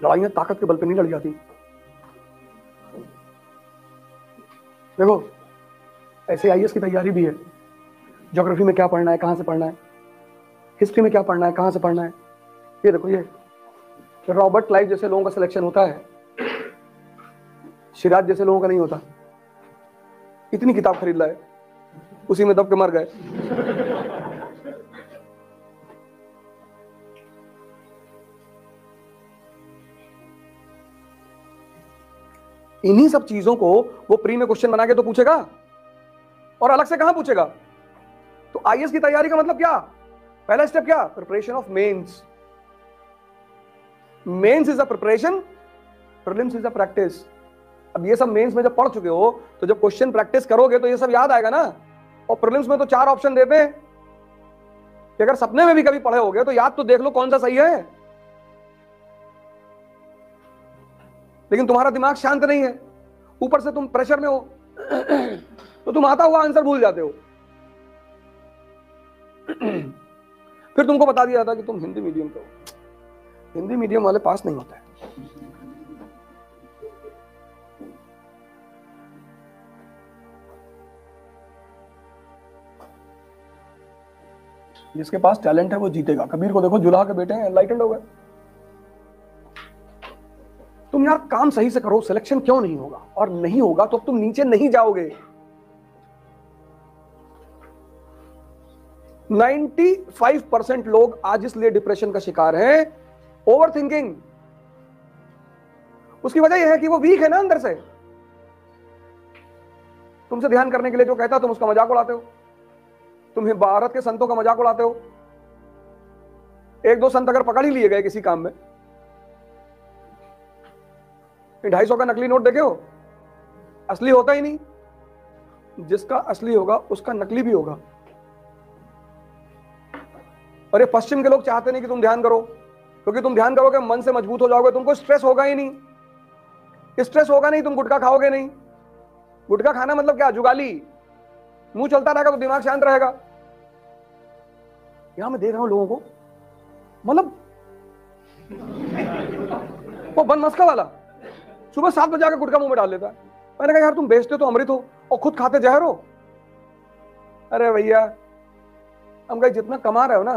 लड़ाइयां ताकत के बल पे नहीं लड़ी जाती। देखो ऐसे आईएएस की तैयारी भी है, ज्योग्राफी में क्या पढ़ना है, कहां से पढ़ना है, हिस्ट्री में क्या पढ़ना है, कहां से पढ़ना है। ये देखो, ये रॉबर्ट क्लाइव जैसे लोगों का सिलेक्शन होता है, सिराज जैसे लोगों का नहीं होता। इतनी किताब खरीद लाए, उसी में दब के मर गए। इन्हीं सब चीजों को वो प्री में क्वेश्चन बना के तो पूछेगा, और अलग से कहां पूछेगा। तो आईएएस की तैयारी का मतलब क्या, पहला स्टेप क्या, preparation of mains. Mains is a preparation, prelims is a practice. अब ये सब मेंस में जब पढ़ चुके हो तो जब क्वेश्चन प्रैक्टिस करोगे तो ये सब याद आएगा ना। और प्रीलिम्स में तो 4 ऑप्शन देते हैं कि अगर सपने में भी कभी पढ़े होगे तो याद तो देख लो कौन सा सही है। लेकिन तुम्हारा दिमाग शांत नहीं है, ऊपर से तुम प्रेशर में हो तो तुम आता हुआ आंसर भूल जाते हो। फिर तुमको बता दिया था कि तुम हिंदी मीडियम के हो, हिंदी मीडियम वाले पास नहीं होते हैं। जिसके पास टैलेंट है वो जीतेगा। कबीर को देखो, जुलाहा के बेटे हैं, एनलाइटेंड हो गए। तुम यार काम सही से करो, सिलेक्शन क्यों नहीं होगा, और नहीं होगा तो तुम नीचे नहीं जाओगे। 95% लोग आज इसलिए डिप्रेशन का शिकार हैं, ओवर थिंकिंग। उसकी वजह यह है कि वो वीक है ना अंदर से। तुमसे ध्यान करने के लिए जो कहता तुम उसका मजाक उड़ाते हो, तुम भारत के संतों का मजाक उड़ाते हो। 1-2 संत अगर पकड़ ही लिए गए किसी काम में, 250 का नकली नोट देखे हो, असली होता ही नहीं। जिसका असली होगा उसका नकली भी होगा। और ये पश्चिम के लोग चाहते नहीं कि तुम ध्यान करो, क्योंकि तुम ध्यान करोगे मन से मजबूत हो जाओगे, तुमको स्ट्रेस होगा ही नहीं। स्ट्रेस होगा नहीं, तुम गुटखा खाओगे नहीं। गुटखा खाना मतलब क्या, जुगाली। मुंह चलता रहेगा तो दिमाग शांत रहेगा। यहां मैं देख रहा हूं लोगों को, मतलब वो बनमस्का वाला सुबह 7 बजे आकर गुटखा मुंह में डाल लेता है। मैंने कहा यार तुम बेचते तो अमृत हो और खुद खाते जहर हो। अरे भैया, हम कहीं जितना कमा रहे हो ना,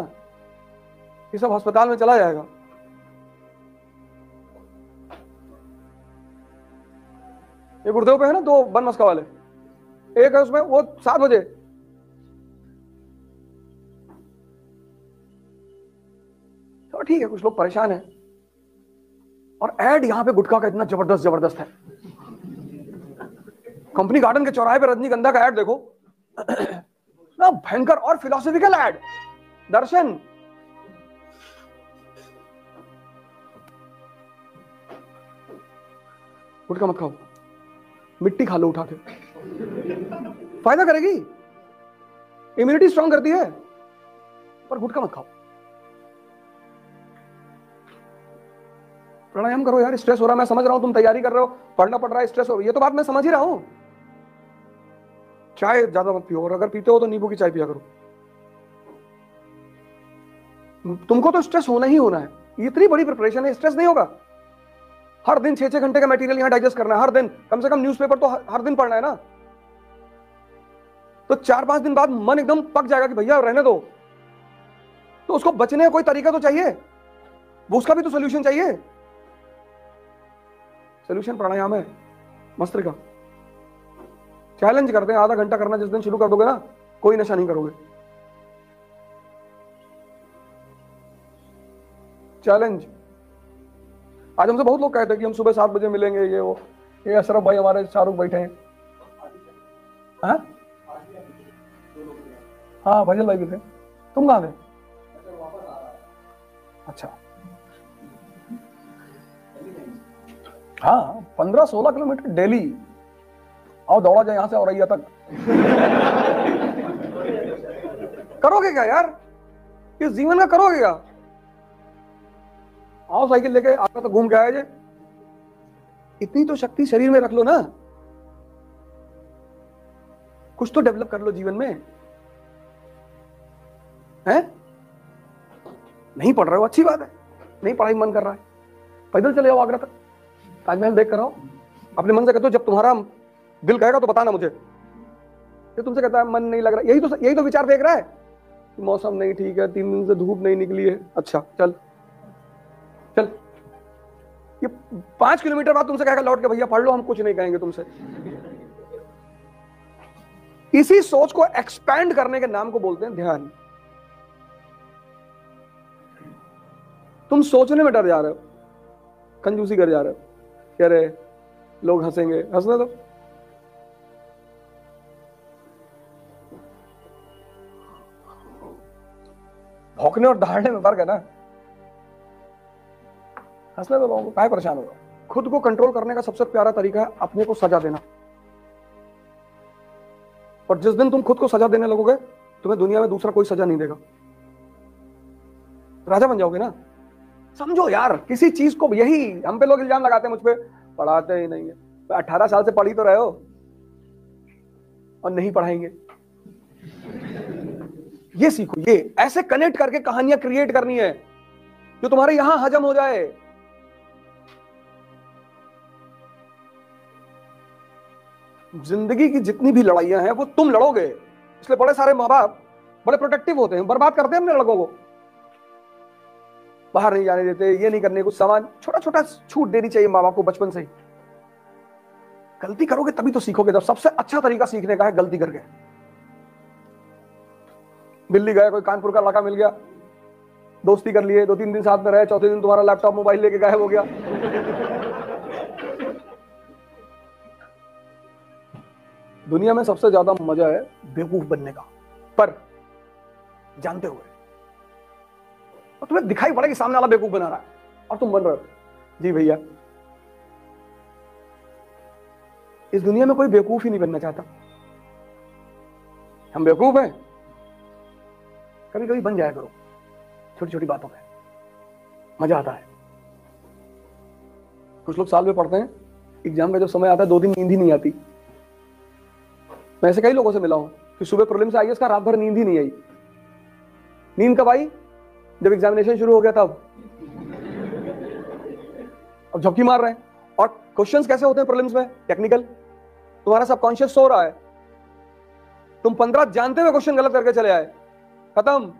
ये सब अस्पताल में चला जाएगा। ये गुरुदेव पे है ना 2 बनमस्का वाले, एक है उसमें वो 7 बजे, तो ठीक है कुछ लोग परेशान हैं। और एड यहां पे गुटखा का इतना जबरदस्त है। कंपनी गार्डन के चौराहे पे रजनीगंधा का एड देखो ना, भयंकर और फिलोसॉफिकल एड। दर्शन, गुटखा मत खाओ, मिट्टी खा लो उठा के, फायदा करेगी, इम्यूनिटी स्ट्रांग करती है, पर गुटखा मत खाओ। प्राणायाम करो यार। स्ट्रेस हो रहा है, मैं समझ रहा हूं, तुम तैयारी कर रहे हो, पढ़ना पड़ रहा है, स्ट्रेस हो, ये तो बात मैं समझ ही रहा हूं। चाय ज्यादा मत पियो, और अगर पीते हो तो नींबू की चाय पिया करो। तुमको तो स्ट्रेस होना ही होना है, इतनी बड़ी प्रिपरेशन है, स्ट्रेस नहीं होगा। हर दिन 6-6 घंटे का मटेरियल यहां डाइजेस्ट करना है, हर दिन कम से कम न्यूज़पेपर तो हर दिन पढ़ना है ना। तो 4-5 दिन बाद मन एकदम पक जाएगा कि भैया रहने दो, तो उसको बचने का कोई तरीका तो चाहिए, वो उसका भी तो सोल्यूशन चाहिए। सोल्यूशन प्राणायाम है, मस्तिष्क का। चैलेंज करते हैं, आधा घंटा करना जिस दिन शुरू कर दोगे ना, कोई नशा नहीं करोगे। चैलेंज। आज हमसे बहुत लोग कहते हैं कि हम सुबह 7 बजे मिलेंगे, ये वो। ये अशरफ भाई हमारे शाहरुख बैठे हैं, हाँ फजल भाई भी थे। तुम कहां थे? अच्छा, हाँ 15-16 किलोमीटर डेली। आओ दौड़ा जाए यहां से औरैया तक। करोगे क्या यार, इस जीवन का करोगे क्या? आओ साइकिल लेके आगे तो घूम के आए जे। इतनी तो शक्ति शरीर में रख लो ना, कुछ तो डेवलप कर लो जीवन में, है? नहीं पढ़ रहे हो, अच्छी बात है, नहीं पढ़ाई मन कर रहा है, पैदल चले जाओ आगरा तक, ताजमहल देख कर आओ। अपने मन से कहते हो जब तुम्हारा दिल कहेगा तो बताना मुझे। ये तुमसे कहता है मन नहीं लग रहा, यही तो विचार फेंक रहा है कि मौसम नहीं ठीक है, 3 दिन से धूप नहीं निकली है। अच्छा चल चल, ये 5 किलोमीटर बाद तुमसे कहेगा लौट के भैया पढ़ लो, हम कुछ नहीं कहेंगे तुमसे। इसी सोच को एक्सपैंड करने के नाम को बोलते हैं ध्यान। तुम सोचने में डर जा रहे हो, कंजूसी कर जा रहे हो, कह रहे लोग हंसेंगे, हंसने दो। भौंकने और दहाड़ने में फर्क है ना। हंसने दो लोगों को, काहे परेशान होगा। खुद को कंट्रोल करने का सबसे प्यारा तरीका है अपने को सजा देना। और जिस दिन तुम खुद को सजा देने लगोगे, तुम्हें दुनिया में दूसरा कोई सजा नहीं देगा, राजा बन जाओगे ना। समझो यार, किसी चीज को, यही हम पे लोग इल्जाम लगाते हैं मुझ पे, पढ़ाते ही नहीं है। 18 साल से पढ़ी तो रहे हो और नहीं पढ़ाएंगे। ये सीखो, ये ऐसे कनेक्ट करके कहानियां क्रिएट करनी है जो तुम्हारे यहां हजम हो जाए। जिंदगी की जितनी भी लड़ाइयां हैं वो तुम लड़ोगे, इसलिए बड़े सारे माँ बाप बड़े प्रोटेक्टिव होते हैं, बर्बाद करते हैं अपने लड़कों को, बाहर नहीं जाने देते, ये नहीं करने, कुछ सामान छोटा छोटा छूट देनी चाहिए माँ बाप को बचपन से ही। गलती करोगे तभी तो सीखोगे। तो सबसे अच्छा तरीका सीखने का है गलती करके। दिल्ली गए, कोई कानपुर का लड़का मिल गया, दोस्ती कर लिए, 2-3 दिन साथ में रहे, चौथे दिन तुम्हारा लैपटॉप मोबाइल लेके गायब हो गया। दुनिया में सबसे ज्यादा मजा है बेवकूफ बनने का, पर जानते हुए। और तुम्हें दिखाई पड़ा कि सामने वाला बेवकूफ बना रहा है और तुम बन रहे हो। जी भैया, इस दुनिया में कोई बेवकूफ ही नहीं बनना चाहता। हम बेवकूफ हैं, कभी कभी बन जाया करो, छोटी छोटी बातों पे मजा आता है। कुछ लोग साल में पढ़ते हैं, एग्जाम का जब समय आता है 2 दिन नींद ही नहीं आती। मैं ऐसे कई लोगों से मिला हूं कि सुबह प्रीलिम्स आई, इसका रात भर नींद ही नहीं आई। नींद कब आई? जब एग्जामिनेशन शुरू हो गया तब। अब झपकी मार रहे हैं। और क्वेश्चंस कैसे होते हैं प्रीलिम्स में? टेक्निकल। तुम्हारा सबकॉन्शियस सो रहा है, तुम 15 जानते हुए क्वेश्चन गलत करके चले आए, खत्म।